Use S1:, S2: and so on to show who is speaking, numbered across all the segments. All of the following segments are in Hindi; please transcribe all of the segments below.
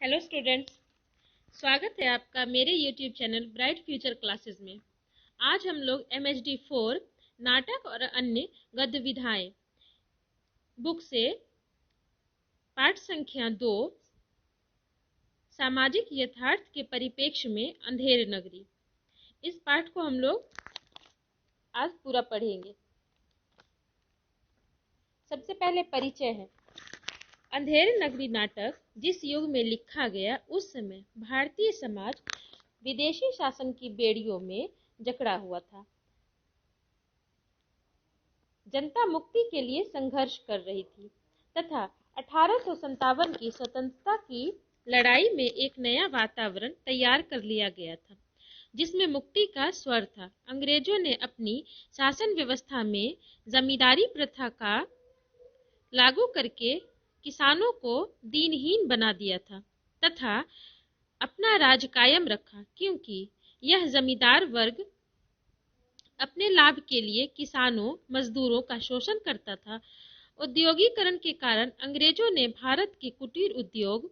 S1: हेलो स्टूडेंट्स, स्वागत है आपका मेरे YouTube channel bright future classes में। आज हम लोग MHD 4 नाटक और अन्य गद्य विधाएं बुक से पाठ संख्या 2 सामाजिक यथार्थ के परिप्रेक्ष्य में अंधेर नगरी, इस पाठ को हम लोग आज पूरा पढ़ेंगे। सबसे पहले परिचय है। अंधेर नगरी नाटक जिस युग में लिखा गया, उस समय भारतीय समाज विदेशी शासन की बेड़ियों में जकड़ा हुआ था। जनता मुक्ति के लिए संघर्ष कर रही थी तथा 1857 की स्वतंत्रता की लड़ाई में एक नया वातावरण तैयार कर लिया गया था, जिसमें मुक्ति का स्वर था। अंग्रेजों ने अपनी शासन व्यवस्था में जमींदारी प्रथा का लागू करके किसानों को दीनहीन बना दिया था तथा अपना राज कायम रखा, क्योंकि यह जमींदार वर्ग अपने लाभ के लिए किसानों मजदूरों का शोषण करता था। औद्योगिकरण के कारण अंग्रेजों ने भारत के कुटीर उद्योग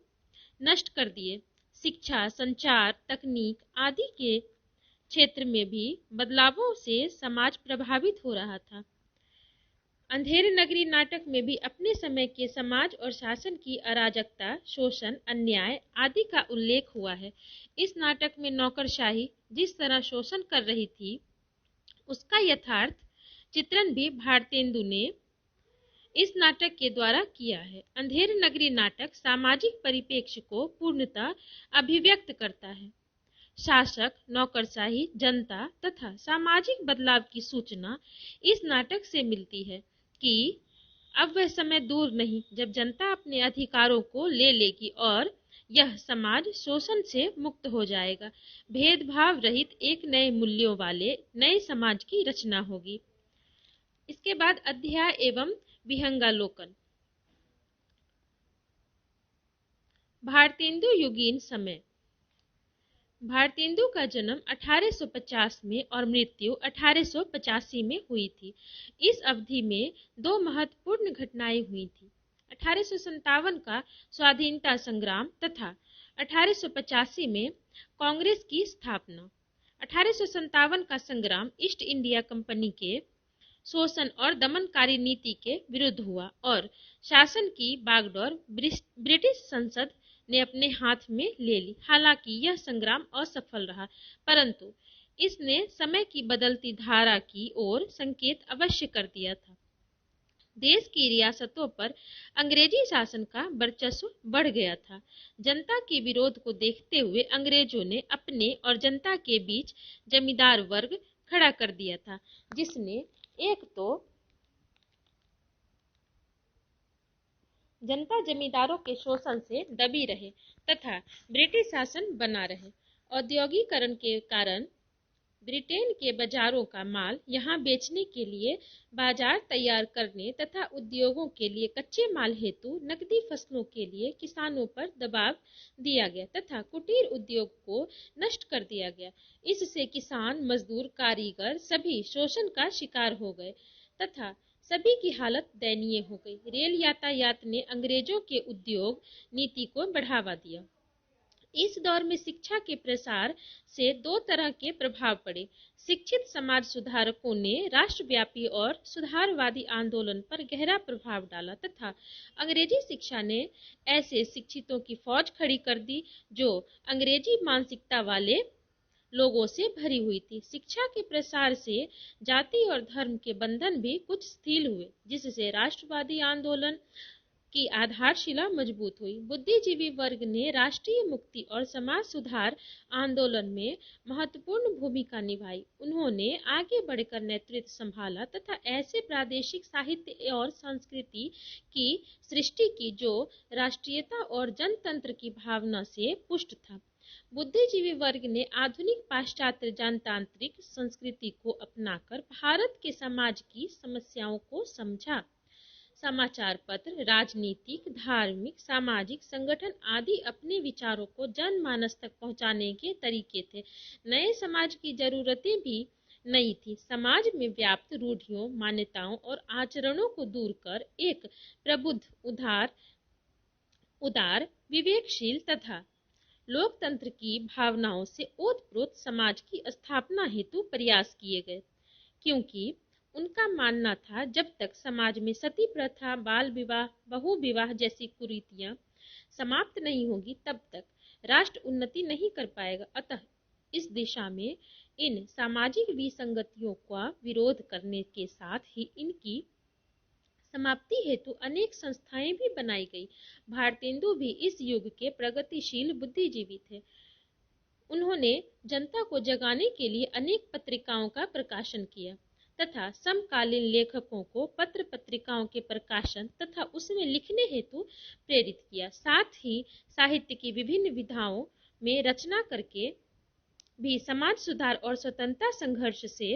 S1: नष्ट कर दिए। शिक्षा, संचार, तकनीक आदि के क्षेत्र में भी बदलावों से समाज प्रभावित हो रहा था। अंधेर नगरी नाटक में भी अपने समय के समाज और शासन की अराजकता, शोषण, अन्याय आदि का उल्लेख हुआ है। इस नाटक में नौकरशाही जिस तरह शोषण कर रही थी, उसका यथार्थ चित्रण भी भारतेंदु ने इस नाटक के द्वारा किया है। अंधेर नगरी नाटक सामाजिक परिप्रेक्ष्य को पूर्णतः अभिव्यक्त करता है। शासक, नौकरशाही, जनता तथा सामाजिक बदलाव की सूचना इस नाटक से मिलती है कि अब वह समय दूर नहीं जब जनता अपने अधिकारों को ले लेगी और यह समाज शोषण से मुक्त हो जाएगा। भेदभाव रहित एक नए मूल्यों वाले नए समाज की रचना होगी। इसके बाद अध्याय एवं विहंगावलोकन। भारतेंदु युगीन समय। भारतेंदु का जन्म 1850 में और मृत्यु 1885 में हुई थी। इस अवधि में दो महत्वपूर्ण घटनाएं हुई थी: 1857 का स्वाधीनता संग्राम तथा 1885 में कांग्रेस की स्थापना। 1857 का संग्राम ईस्ट इंडिया कंपनी के शोषण और दमनकारी नीति के विरुद्ध हुआ और शासन की बागडोर ब्रिटिश संसद ने अपने हाथ में ले ली। हालांकि यह संग्राम असफल रहा, परंतु इसने समय की बदलती धारा की ओर संकेत अवश्य कर दिया था। देश की रियासतों पर अंग्रेजी शासन का वर्चस्व बढ़ गया था। जनता के विरोध को देखते हुए अंग्रेजों ने अपने और जनता के बीच जमींदार वर्ग खड़ा कर दिया था, जिसने एक तो जनता जमींदारों के शोषण से दबी रहे तथा ब्रिटिश शासन बना रहे। औद्योगिकरण के कारण ब्रिटेन के बाजारों का माल यहाँ बेचने के लिए बाजार तैयार करने तथा उद्योगों के लिए कच्चे माल हेतु नकदी फसलों के लिए किसानों पर दबाव दिया गया तथा कुटीर उद्योग को नष्ट कर दिया गया। इससे किसान, मजदूर, कारीगर सभी शोषण का शिकार हो गए तथा सभी की हालत दयनीय हो गई। रेल यातायात ने अंग्रेजों के उद्योग नीति को बढ़ावा दिया। इस दौर में शिक्षा के प्रसार से दो तरह के प्रभाव पड़े। शिक्षित समाज सुधारकों ने राष्ट्रव्यापी और सुधारवादी आंदोलन पर गहरा प्रभाव डाला तथा अंग्रेजी शिक्षा ने ऐसे शिक्षितों की फौज खड़ी कर दी जो अंग्रेजी मानसिकता वाले लोगों से भरी हुई थी। शिक्षा के प्रसार से जाति और धर्म के बंधन भी कुछ शिथिल हुए, जिससे राष्ट्रवादी आंदोलन की आधारशिला मजबूत हुई। बुद्धिजीवी वर्ग ने राष्ट्रीय मुक्ति और समाज सुधार आंदोलन में महत्वपूर्ण भूमिका निभाई। उन्होंने आगे बढ़कर नेतृत्व संभाला तथा ऐसे प्रादेशिक साहित्य और संस्कृति की सृष्टि की जो राष्ट्रीयता और जनतंत्र की भावना से पुष्ट था। बुद्धिजीवी वर्ग ने आधुनिक पाश्चात्य जनतांत्रिक संस्कृति को अपनाकर भारत के समाज की समस्याओं को समझा। समाचार पत्र, राजनीतिक, धार्मिक, सामाजिक संगठन आदि अपने विचारों को जनमानस तक पहुंचाने के तरीके थे। नए समाज की जरूरतें भी नई थी। समाज में व्याप्त रूढ़ियों, मान्यताओं और आचरणों को दूर कर एक प्रबुद्ध, उदार उदार, विवेकशील तथा लोकतंत्र की भावनाओं से ओतप्रोत समाज की स्थापना हेतु प्रयास किए गए, क्योंकि उनका मानना था जब तक समाज में सती प्रथा, बाल विवाह, बहु विवाह जैसी कुरीतियां समाप्त नहीं होगी तब तक राष्ट्र उन्नति नहीं कर पाएगा। अतः इस दिशा में इन सामाजिक विसंगतियों का विरोध करने के साथ ही इनकी समाप्ति हेतु अनेक संस्थाएं भी बनाई गई। भारतेंदु भी इस युग के प्रगतिशील बुद्धिजीवी थे। उन्होंने जनता को जगाने के लिए अनेक पत्रिकाओं का प्रकाशन किया तथा समकालीन लेखकों को पत्र पत्रिकाओं के प्रकाशन तथा उसमें लिखने हेतु प्रेरित किया। साथ ही साहित्य की विभिन्न विधाओं में रचना करके भी समाज सुधार और स्वतंत्रता संघर्ष से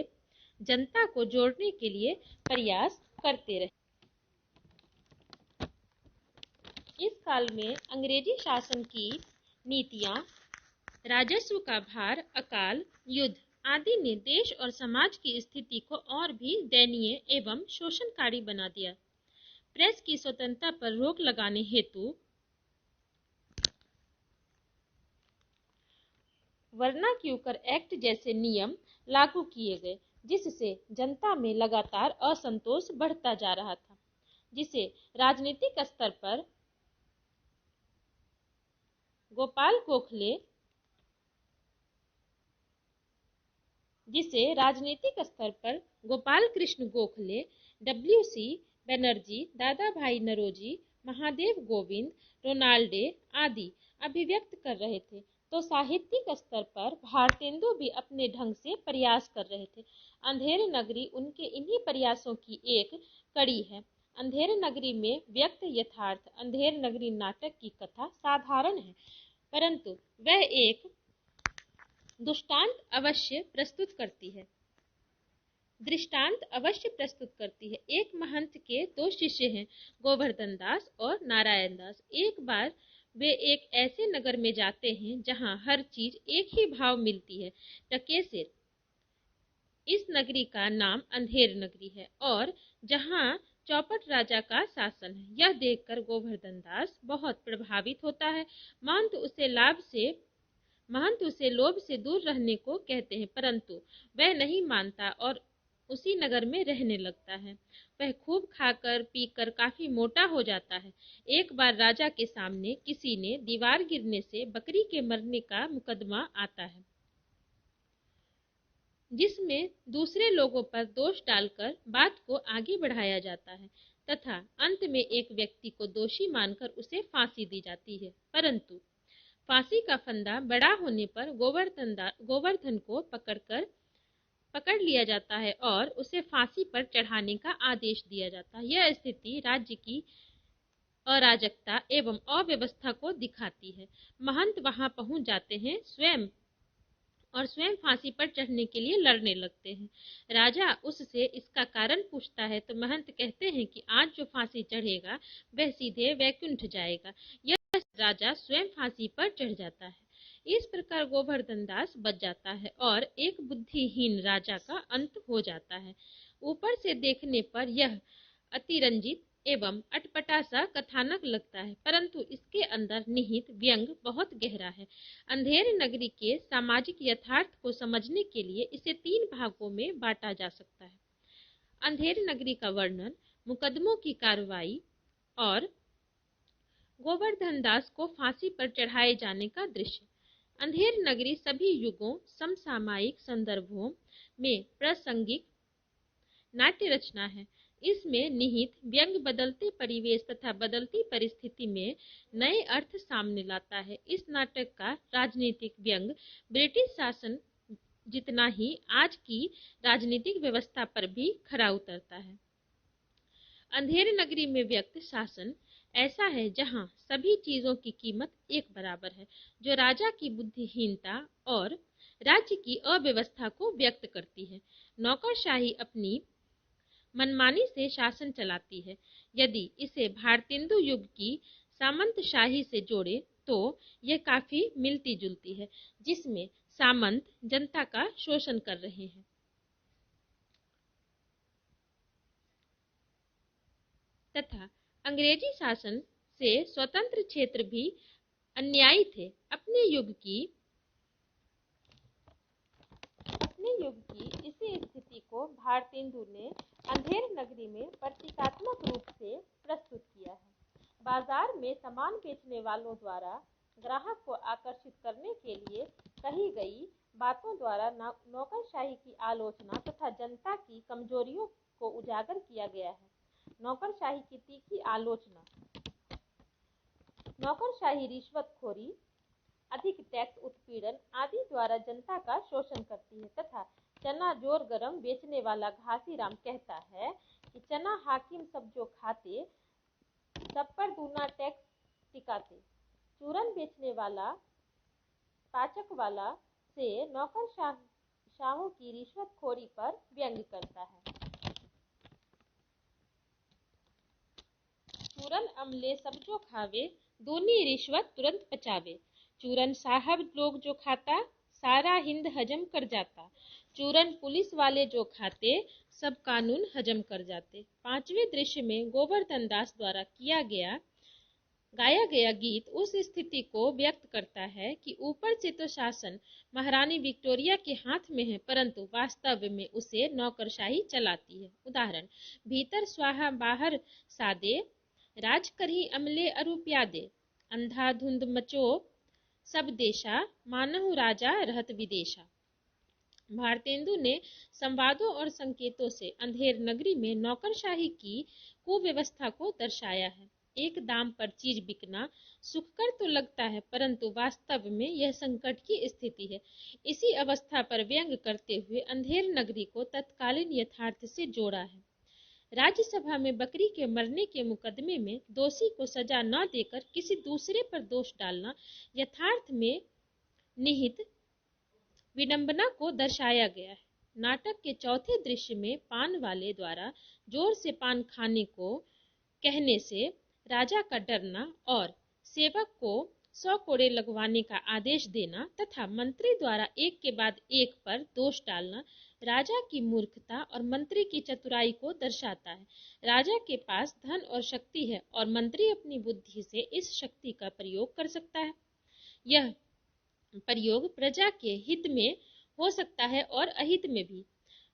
S1: जनता को जोड़ने के लिए प्रयास करते रहे। इस काल में अंग्रेजी शासन की नीतियां, राजस्व का भार, अकाल, युद्ध आदि ने देश और समाज की स्थिति को और भी दयनीय एवं शोषणकारी बना दिया। प्रेस की स्वतंत्रता पर रोक लगाने हेतु वर्नाक्यूलर एक्ट जैसे नियम लागू किए गए, जिससे जनता में लगातार असंतोष बढ़ता जा रहा था, जिसे राजनीतिक स्तर पर गोपाल कृष्ण गोखले, डब्ल्यू.सी. बनर्जी, दादा भाई नौरोजी, महादेव गोविंद, रोनाल्डे आदि अभिव्यक्त कर रहे थे, तो साहित्यिक स्तर पर भारतेंदु भी अपने ढंग से प्रयास कर रहे थे। अंधेर नगरी उनके इन्हीं प्रयासों की एक कड़ी है। अंधेर नगरी में व्यक्त यथार्थ अंधेर नगरी नाटक की कथा साधारण है, परंतु वह एक दृष्टांत अवश्य प्रस्तुत करती है। एक महंत के दो शिष्य हैं, गोवर्धन दास और नारायण दास। एक बार वे एक ऐसे नगर में जाते हैं जहां हर चीज एक ही भाव मिलती है, टके से। इस नगरी का नाम अंधेर नगरी है और जहां चौपट राजा का शासन है। यह देखकर गोवर्धन दास बहुत प्रभावित होता है। महंत उसे लोभ से दूर रहने को कहते हैं, परंतु वह नहीं मानता और उसी नगर में रहने लगता है। वह खूब खाकर पीकर काफी मोटा हो जाता है। एक बार राजा के सामने किसी ने दीवार गिरने से बकरी के मरने का मुकदमा आता है, जिसमें दूसरे लोगों पर दोष डालकर बात को आगे बढ़ाया जाता है तथा अंत में एक व्यक्ति को दोषी मानकर उसे फांसी दी जाती है। परंतु फांसी का फंदा बड़ा होने पर गोवर्धन को पकड़ लिया जाता है और उसे फांसी पर चढ़ाने का आदेश दिया जाता है। यह स्थिति राज्य की अराजकता एवं अव्यवस्था को दिखाती है। महंत वहां पहुंच जाते हैं स्वयं फांसी पर चढ़ने के लिए लड़ने लगते हैं। राजा उससे इसका कारण पूछता है तो महंत कहते हैं कि आज जो फांसी चढ़ेगा वह सीधे वैकुंठ जाएगा। यह राजा स्वयं फांसी पर चढ़ जाता है। इस प्रकार गोवर्धन दास बच जाता है और एक बुद्धिहीन राजा का अंत हो जाता है। ऊपर से देखने पर यह अतिरंजित एवं अटपटा सा कथानक लगता है, परंतु इसके अंदर निहित व्यंग बहुत गहरा है। अंधेर नगरी के सामाजिक यथार्थ को समझने के लिए इसे 3 भागों में बांटा जा सकता है। अंधेर नगरी का वर्णन, मुकदमों की कार्रवाई और गोवर्धन दास को फांसी पर चढ़ाए जाने का दृश्य। अंधेर नगरी सभी युगों, समसामयिक संदर्भों में प्रासंगिक नाट्य रचना है। इसमें निहित व्यंग बदलते परिवेश तथा बदलती परिस्थिति में नए अर्थ सामने लाता है। इस नाटक का राजनीतिक व्यंग ब्रिटिश शासन जितना ही आज की राजनीतिक व्यवस्था पर भी खरा उतरता है। अंधेर नगरी में व्यक्त शासन ऐसा है जहां सभी चीजों की कीमत एक बराबर है, जो राजा की बुद्धिहीनता और राज्य की अव्यवस्था को व्यक्त करती है। नौकरशाही अपनी मनमानी से शासन चलाती है। यदि इसे भारतेंदु युग की सामंतशाही से जोड़े तो यह काफी मिलती जुलती है, जिसमें सामंत जनता का शोषण कर रहे हैं तथा अंग्रेजी शासन से स्वतंत्र क्षेत्र भी अन्यायी थे। अपने युग की इसी स्थिति को भारतेंदु ने अंधेर नगरी में प्रतीकात्मक रूप से प्रस्तुत किया है। बाजार में सामान बेचने वालों द्वारा ग्राहक को आकर्षित करने के लिए कही गई बातों द्वारा नौकरशाही की आलोचना तथा जनता की कमजोरियों को उजागर किया गया है। नौकरशाही की तीखी आलोचना। नौकरशाही रिश्वतखोरी, अधिक टैक्स उत्पीड़न आदि द्वारा जनता का शोषण करती है तथा चना जोर गरम बेचने वाला घासीराम कहता है कि चना हाकिम सब जो खाते, सब पर दूना टैक्स टिकाते। चूरन बेचने वाला पाचक वाला से नौकरशाहों की रिश्वतखोरी पर व्यंग्य करता है। चूरन अमले सब जो खावे, दूनी रिश्वत तुरंत पचावे। चूरन साहब लोग जो खाता, सारा हिंद हजम कर जाता। चूरन पुलिस वाले जो खाते, सब कानून हजम कर जाते। पांचवें दृश्य में गोवर्धन दास द्वारा गाया गया गीत उस स्थिति को व्यक्त करता है कि ऊपर से तो शासन महारानी विक्टोरिया के हाथ में है, परंतु वास्तव में उसे नौकरशाही चलाती है। उदाहरण: भीतर स्वाहा बाहर सादे, राज करही अमले अरु प्यादे। अंधाधुंध मचो सब देशा, मानहु राजा रहत विदेशा। भारतेंदु ने संवादों और संकेतों से अंधेर नगरी में नौकरशाही की कुव्यवस्था को दर्शाया है। एक दाम पर चीज बिकना सुखकर तो लगता है, परंतु वास्तव में यह संकट की स्थिति है। इसी अवस्था पर व्यंग करते हुए अंधेर नगरी को तत्कालीन यथार्थ से जोड़ा है। राज्यसभा में बकरी के मरने के मुकदमे में दोषी को सजा न देकर किसी दूसरे पर दोष डालना यथार्थ में निहित विडंबना को दर्शाया गया है। नाटक के चौथे दृश्य में पान वाले द्वारा जोर से पान खाने को कहने से राजा का डरना और सेवक को 100 कोड़े लगवाने का आदेश देना तथा मंत्री द्वारा एक के बाद एक पर दोष डालना राजा की मूर्खता और मंत्री की चतुराई को दर्शाता है। राजा के पास धन और शक्ति है और मंत्री अपनी बुद्धि से इस शक्ति का प्रयोग कर सकता है। यह प्रयोग प्रजा के हित में हो सकता है और अहित में भी।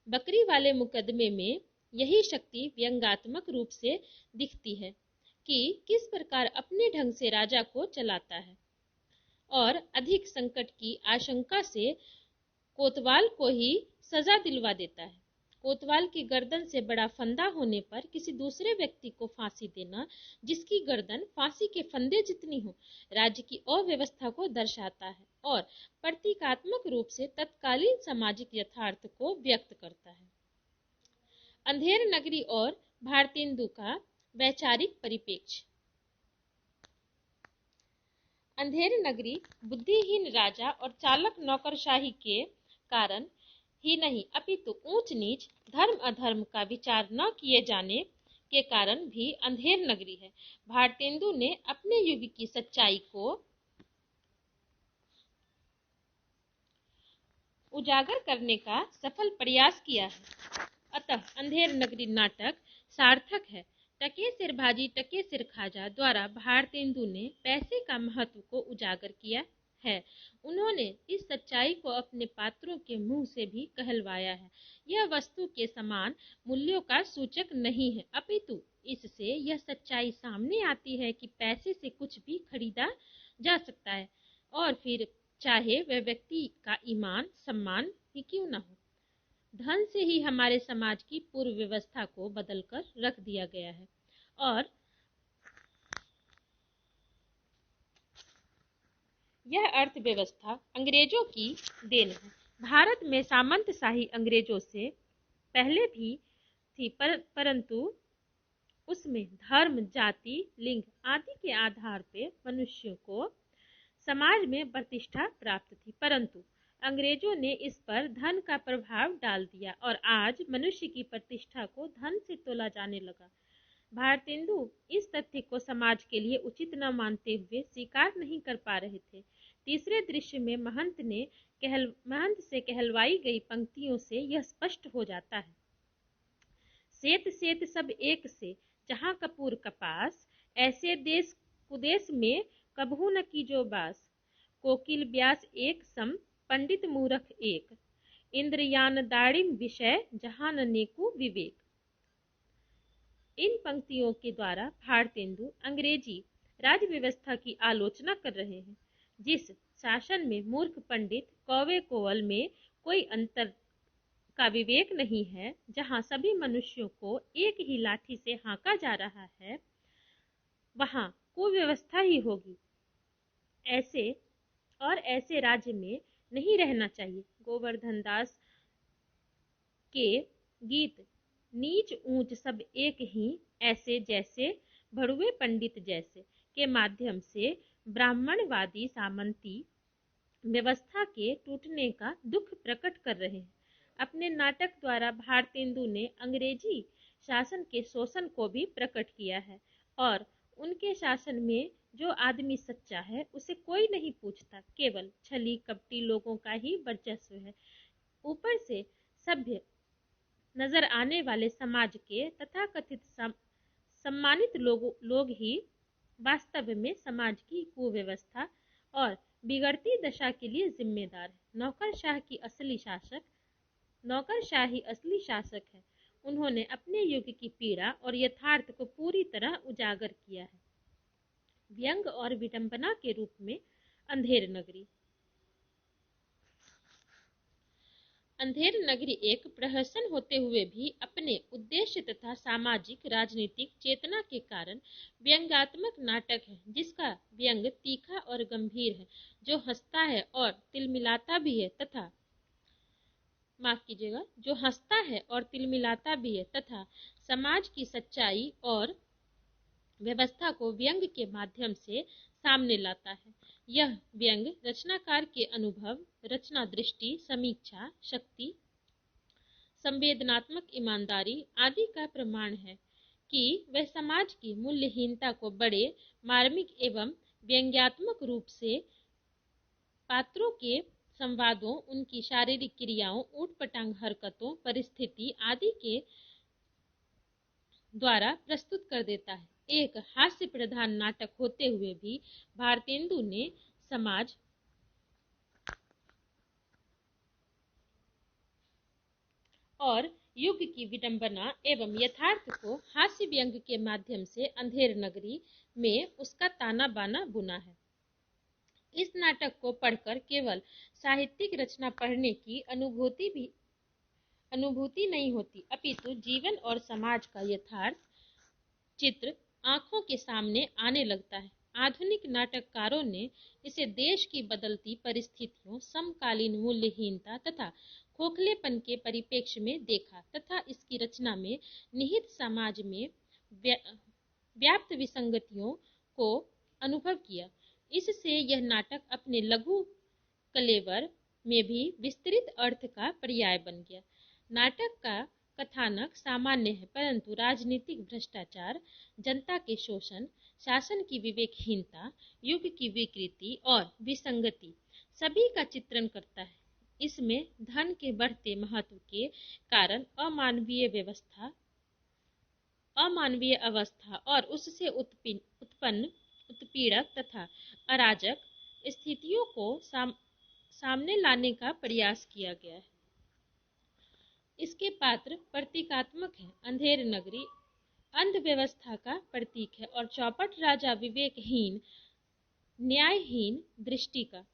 S1: बकरी वाले मुकदमे में यही शक्ति व्यंग्यात्मक रूप से दिखती है कि किस प्रकार अपने ढंग से राजा को चलाता है और अधिक संकट की आशंका से कोतवाल को ही सजा दिलवा देता है। कोतवाल की गर्दन से बड़ा फंदा होने पर किसी दूसरे व्यक्ति को फांसी देना जिसकी गर्दन फांसी के फंदे जितनी हो, राज्य की अव्यवस्था को दर्शाता है और प्रतीकात्मक रूप से तत्कालीन सामाजिक यथार्थ को व्यक्त करता है। अंधेर नगरी और भारतेंदु का वैचारिक परिप्रेक्ष्य। अंधेर नगरी बुद्धिहीन राजा और चालक नौकरशाही के कारण ही नहीं अपितु ऊंच नीच, धर्म अधर्म का विचार न किए जाने के कारण भी अंधेर नगरी है। भारतेंदु ने अपने युग की सच्चाई को उजागर करने का सफल प्रयास किया है। अतः अंधेर नगरी नाटक सार्थक है। टके सिर भाजी टके सिर खाजा द्वारा भारतेंदु ने पैसे का महत्व को उजागर किया है। उन्होंने इस सच्चाई को अपने पात्रों के मुंह से भी कहलवाया है। यह वस्तु के समान मूल्यों का सूचक नहीं है, अपितु इससे यह सच्चाई सामने आती है कि पैसे से कुछ भी खरीदा जा सकता है, और फिर चाहे वह व्यक्ति का ईमान सम्मान ही क्यों न हो। धन से ही हमारे समाज की पूर्व व्यवस्था को बदलकर रख दिया गया है और यह अर्थव्यवस्था अंग्रेजों की देन है। भारत में सामंतशाही अंग्रेजों से पहले भी थी, परंतु उसमें धर्म, जाति, लिंग आदि के आधार पर मनुष्यों को समाज में प्रतिष्ठा प्राप्त थी, परंतु अंग्रेजों ने इस पर धन का प्रभाव डाल दिया और आज मनुष्य की प्रतिष्ठा को धन से तोला जाने लगा। भारतेंदु इस तथ्य को समाज के लिए उचित न मानते हुए स्वीकार नहीं कर पा रहे थे। तीसरे दृश्य में महंत से कहलवाई गई पंक्तियों से यह स्पष्ट हो जाता है। सेत सेत सब एक से, जहाँ कपूर कपास, ऐसे देश कुदेश में कबहू न कीजो बास, कोकिल व्यास एक सम पंडित मूरख एक, इंद्रयान दाड़िम विषय जहान नेकु विवेक। इन पंक्तियों के द्वारा भारतेंदु अंग्रेजी राज व्यवस्था की आलोचना कर रहे हैं, जिस शासन में मूर्ख पंडित कौवे कोवल में कोई अंतर का विवेक नहीं है, जहां सभी मनुष्यों को एक ही लाठी से हाँका जा रहा है, वहां कुव्यवस्था ही होगी। ऐसे राज्य में नहीं रहना चाहिए। गोवर्धन दास के गीत नीच ऊंच सब एक ही, ऐसे जैसे भड़ुए पंडित जैसे के माध्यम से ब्राह्मणवादी सामंती व्यवस्था के टूटने का दुख प्रकट कर रहे हैं। अपने नाटक द्वारा भारतेंदु ने अंग्रेजी शासन के शोषण को भी प्रकट किया है और उनके शासन में जो आदमी सच्चा है उसे कोई नहीं पूछता, केवल छली कपटी लोगों का ही वर्चस्व है। ऊपर से सभ्य नजर आने वाले समाज के तथाकथित सम्मानित लोग ही वास्तव में समाज की कुव्यवस्था और बिगड़ती दशा के लिए जिम्मेदार है। नौकरशाह ही असली शासक है। उन्होंने अपने युग की पीड़ा और यथार्थ को पूरी तरह उजागर किया है। व्यंग और विडंबना के रूप में अंधेर नगरी। अंधेर नगरी एक प्रहसन होते हुए भी अपने उद्देश्य तथा सामाजिक राजनीतिक चेतना के कारण व्यंग्यात्मक नाटक है, जिसका व्यंग तीखा और गंभीर है, जो हंसता है और तिलमिलाता भी है तथा समाज की सच्चाई और व्यवस्था को व्यंग के माध्यम से सामने लाता है। यह व्यंग रचनाकार के अनुभव, रचना दृष्टि, समीक्षा शक्ति, संवेदनात्मक ईमानदारी आदि का प्रमाण है कि वह समाज की मूल्यहीनता को बड़े मार्मिक एवं व्यंग्यात्मक रूप से पात्रों के संवादों, उनकी शारीरिक क्रियाओं, ऊटपटांग हरकतों, परिस्थिति आदि के द्वारा प्रस्तुत कर देता है। एक हास्य प्रधान नाटक होते हुए भी भारतेंदु ने समाज और युग की विडंबना एवं यथार्थ को हास्य व्यंग के माध्यम से अंधेर नगरी में उसका ताना बाना बुना है। इस नाटक को पढ़कर केवल साहित्यिक रचना पढ़ने की अनुभूति नहीं होती, अपितु जीवन और समाज का यथार्थ चित्र आंखों के सामने आने लगता है। आधुनिक नाटककारों ने इसे देश की बदलती परिस्थितियों, समकालीन मूल्यहीनता तथा खोखलेपन के परिप्रेक्ष्य में देखा तथा इसकी रचना में निहित समाज में व्याप्त विसंगतियों को अनुभव किया। इससे यह नाटक अपने लघु कलेवर में भी विस्तृत अर्थ का पर्याय बन गया। नाटक का कथानक सामान्य है, परंतु राजनीतिक भ्रष्टाचार, जनता के शोषण, शासन की विवेकहीनता, युग की विकृति और विसंगति सभी का चित्रण करता है। इसमें धन के बढ़ते महत्व के कारण अमानवीय अवस्था और उससे उत्पन्न उत्पीड़क तथा अराजक स्थितियों को सामने लाने का प्रयास किया गया है। इसके पात्र प्रतीकात्मक है। अंधेर नगरी अंध व्यवस्था का प्रतीक है और चौपट राजा विवेकहीन, न्यायहीन दृष्टि का।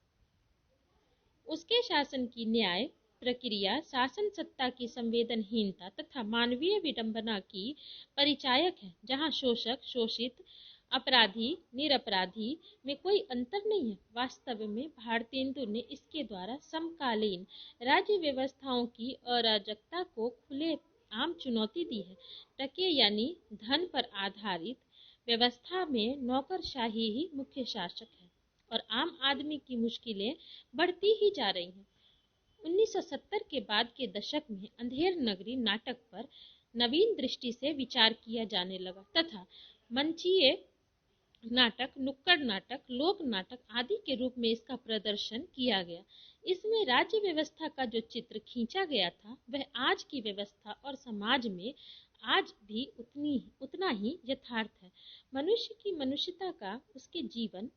S1: उसके शासन की न्याय प्रक्रिया शासन सत्ता की संवेदनहीनता तथा मानवीय विडंबना की परिचायक है, जहां शोषक शोषित, अपराधी निरपराधी में कोई अंतर नहीं है। वास्तव में भारतेंदु ने इसके द्वारा समकालीन राज्य व्यवस्थाओं की अराजकता को खुले आम चुनौती दी है। टके यानी धन पर आधारित व्यवस्था में नौकरशाही ही मुख्य शासक है और आम आदमी की मुश्किलें बढ़ती ही जा रही हैं। 1970 के बाद के दशक में अंधेर नगरी नाटक पर नवीन दृष्टि से विचार किया जाने लगा तथा मंचीय नाटक, नुक्कड़ नाटक, लोक नाटक आदि के रूप में इसका प्रदर्शन किया गया। इसमें राज्य व्यवस्था का जो चित्र खींचा गया था वह आज की व्यवस्था और समाज में आज भी उतना ही यथार्थ है। मनुष्य की मनुष्यता का उसके जीवन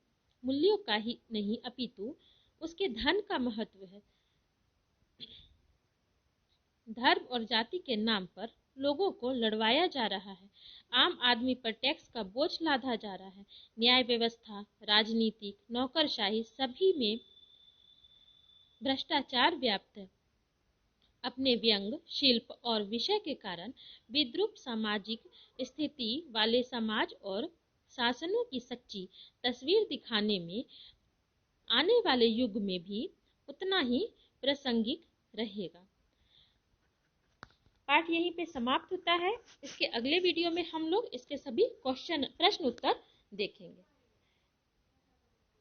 S1: मूल्यों का ही नहीं अपितु उसके धन का महत्व है। धर्म और जाति के नाम पर लोगों को लड़वाया जा रहा है। आम आदमी पर टैक्स का बोझ लादा जा रहा है। न्याय व्यवस्था, राजनीतिक, नौकरशाही सभी में भ्रष्टाचार व्याप्त है। अपने व्यंग, शिल्प और विषय के कारण विद्रूप सामाजिक स्थिति वाले समाज और शासनों की सच्ची तस्वीर दिखाने में आने वाले युग में भी उतना ही प्रासंगिक रहेगा। पाठ यहीं पे समाप्त होता है। इसके अगले वीडियो में हम लोग इसके सभी प्रश्न उत्तर देखेंगे।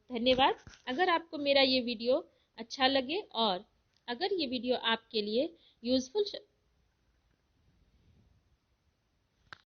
S1: धन्यवाद। अगर आपको मेरा ये वीडियो अच्छा लगे और अगर ये वीडियो आपके लिए यूजफुल